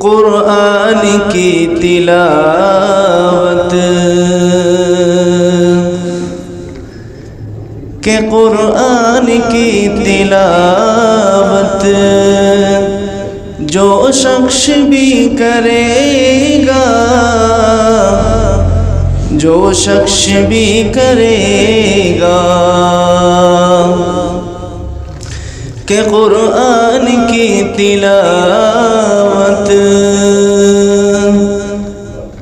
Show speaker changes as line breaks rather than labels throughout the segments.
कुरान की तिलावत, के कुरान की तिलावत जो शख्स भी करेगा, जो शख्स भी करेगा, के कुरान की तिलावत,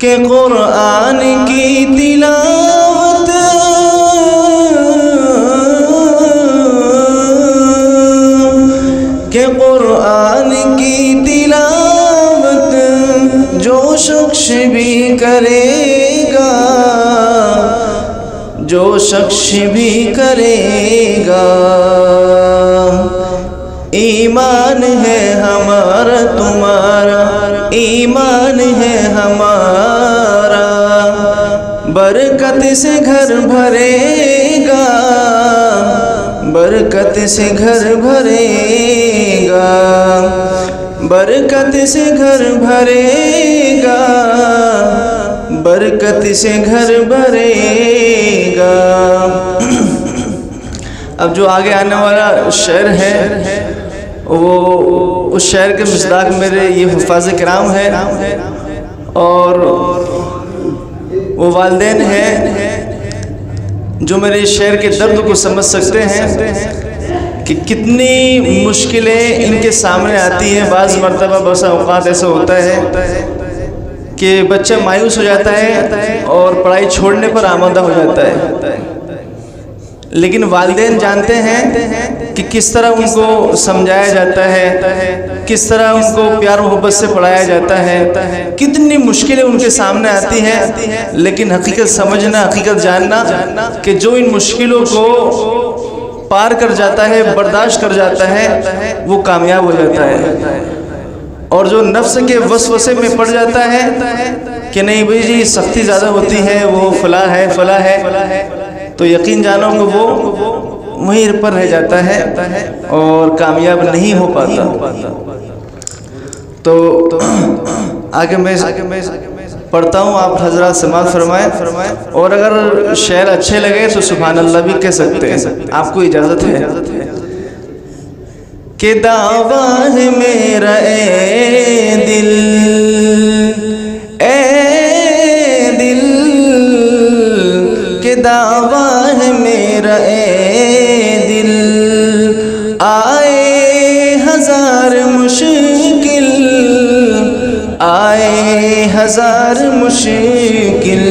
के कुरान की तिलावत, के कुरान की तिलावत जो शख्स भी करेगा, जो शख्स भी करेगा, ईमान है हमारा तुम्हारा, ईमान है हमारा, बरकत से घर भरेगा, बरकत से घर भरेगा, बरकत से घर भरेगा, बरकत से घर भरेगा। अब जो आगे आने वाला शेर है वो उस शेर के मिसदाक मेरे ये हुफ़ाज़ किराम है और वो वालिदैन हैं जो मेरे इस शेर के दर्द को समझ सकते हैं कि कितनी मुश्किलें इनके सामने आती हैं। बाज़ मरतबा बसा औक़ात ऐसा होता है कि बच्चा मायूस हो जाता है और पढ़ाई छोड़ने पर आमादा हो जाता है, लेकिन वालिदैन जानते हैं कि किस तरह उनको समझाया जाता है, किस तरह उनको प्यार मोहब्बत से पढ़ाया जाता है। कितनी मुश्किलें उनके सामने आती हैं, लेकिन हकीकत समझना, हकीकत जानना कि जो इन मुश्किलों को पार कर जाता है, बर्दाश्त कर जाता है, वो कामयाब हो जाता है। और जो नफ्स के वसवसे में पड़ जाता है कि नहीं भाई जी सख्ती ज़्यादा होती है, वो फला है फला है, तो यकीन जानो कि वो वहीं पर रह जाता है और कामयाब नहीं हो पाता। तो आगे मैं पढ़ता हूँ, आप हजरात समाअत फरमाएं। और अगर शेर अच्छे लगे तो सुभान अल्लाह भी कह सकते हैं, आपको इजाज़त है। कि दावा है मेरा ए दिल, ए दिल, के दावा है मेरा ए दिल, आए हजार मुश्किल, आए हजार मुश्किल,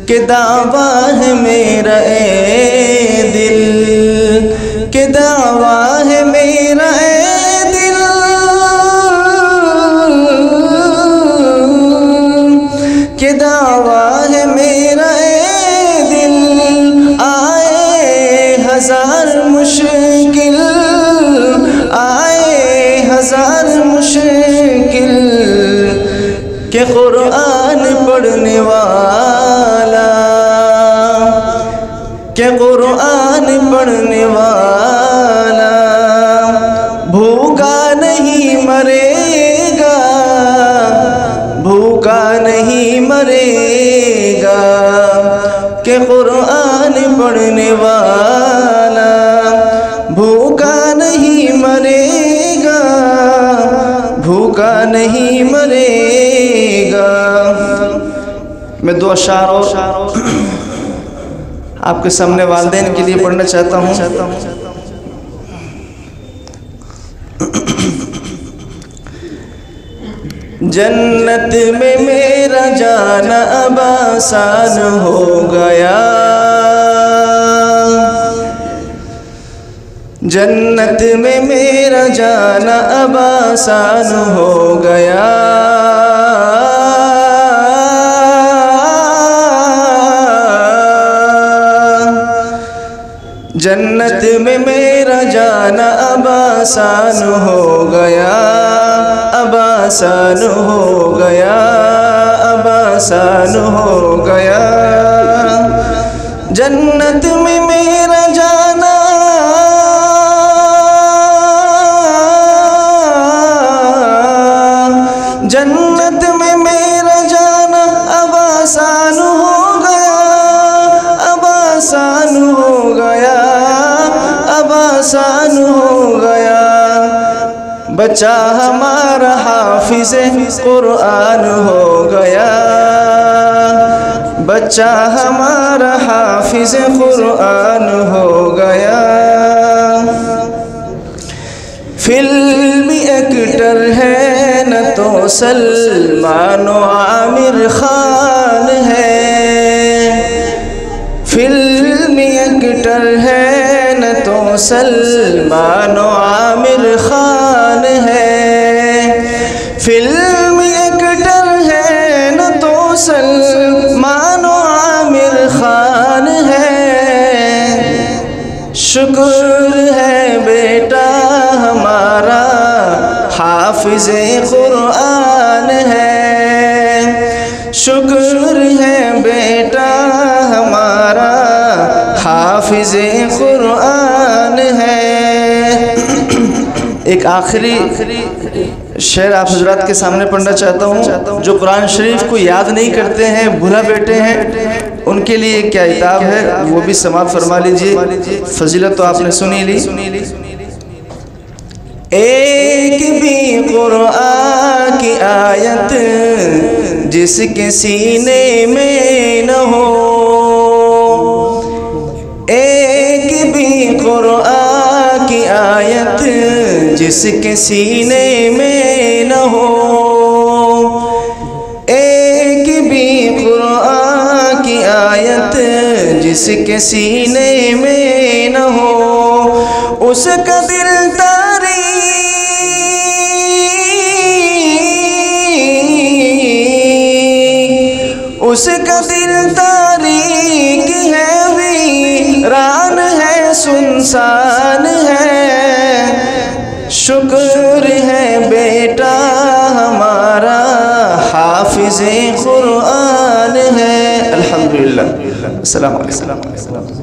के दावा है मेरा ए दिल, के दावा है मेरा ए दिल, के दावा है मेरा ए दिल, आए हजार मुश्किल, आए हजार मुश्किल, के कुरान पढ़ने वाला, के कुरान पढ़ने वाला भूखा नहीं मरेगा, भूखा नहीं मरेगा, के कुरान पढ़ने वाला भूखा नहीं मरेगा, भूखा नहीं मरेगा। मैं दो अशार और आपके सामने वालिदैन के लिए पढ़ना चाहता हूँ। जन्नत में मेरा जाना अब आसान हो गया, जन्नत में मेरा जाना अब आसान हो गया, जन्नत में मेरा जाना अब आसान हो गया, अब आसान हो गया, अब आसान हो गया, जन्नत में मेरा जाना आसान हो गया, बच्चा हमारा हाफिज़े कुरान हो गया, बच्चा हमारा हाफिज़े कुरान हो गया। फिल्मी एक्टर है न तो सलमान आमिर खान है, फिल्मी एक्टर है न तो सलमान आमिर खान है, फिल्मी एक्टर है न तो सलमान आमिर खान है। शुक्र है बेटा हमारा हाफिज़े कुरान है, शुक्र है बेटा हमारा हाफिज़े कुरान है। एक आखिरी शेर आप हजरात के सामने पढ़ना चाहता हूँ। जो कुरान शरीफ को याद नहीं करते हैं, भूला बैठे हैं, उनके लिए क्या इताब है वो भी समाप्त फरमा लीजिए। फजीलत तो आपने सुनी ली। एक भी कुरान की आयत जिसके सीने में न हो, एक भी कुरान की आयत जिसके सीने में न हो, एक भी कुरान की आयत जिसके सीने में न हो, उसका दिल तारी उसका दिल तारीक है, वीरान है, सुनसान है। शुक्र है बेटा हमारा हाफिज़े कुरान है। अल्हम्दुलिल्लाह। अस्सलामु अलैकुम।